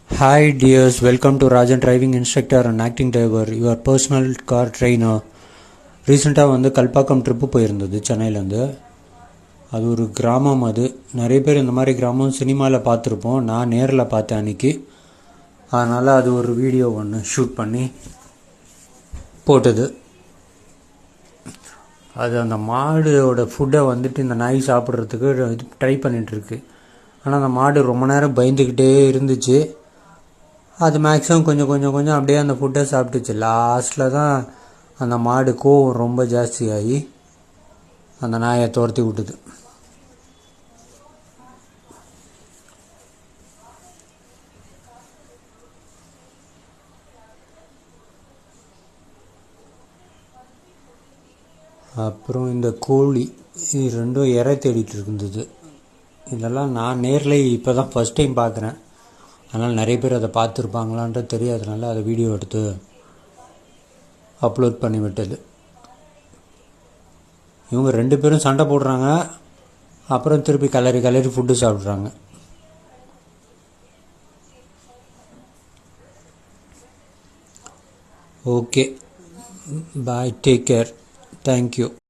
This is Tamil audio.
Hi dears, welcome to Rajan Driving Instructor and Acting Driver, your personal car trainer. ரீசெண்டாக கல்பாக்கம் ட்ரிப்பு போயிருந்தது சென்னையிலேருந்து. அது ஒரு கிராமம். அது நிறைய பேர் இந்த மாதிரி கிராமம் சினிமாவில் பார்த்துருப்போம். நான் நேரில் பார்த்தேன் அன்றைக்கி. அதனால் அது ஒரு வீடியோ ஒன்று ஷூட் பண்ணி போட்டது. அது அந்த மாடோட ஃபுட்டை இந்த நாய் சாப்பிட்றதுக்கு ட்ரை பண்ணிகிட்ருக்கு. ஆனால் அந்த மாடு ரொம்ப நேரம் பயந்துக்கிட்டே இருந்துச்சு. அது மேக்ஸிமம் கொஞ்சம் அப்படியே அந்த ஃபுட்டை சாப்பிட்டுச்சு. லாஸ்ட்டில் தான் அந்த மாடு கோவம் ரொம்ப ஜாஸ்தியாகி அந்த நாயை துரத்தி விட்டுது. அப்புறம் இந்த கோழி இது ரெண்டும் இறை தேடிட்டு இருந்தது. இதெல்லாம் நான் நேரில் இப்போ தான் ஃபஸ்ட் டைம் பார்க்குறேன். அதனால் நிறைய பேர் அதை பார்த்துருப்பாங்களான்றது தெரியாதனால அதை வீடியோ எடுத்து அப்லோட் பண்ணி விட்டது. இவங்க 2 பேரும் சண்டை போடுறாங்க. அப்புறம் திருப்பி கலரி ஃபுட்டு சாப்பிட்றாங்க. ஓகே, பாய், டேக் கேர், தேங்க்யூ.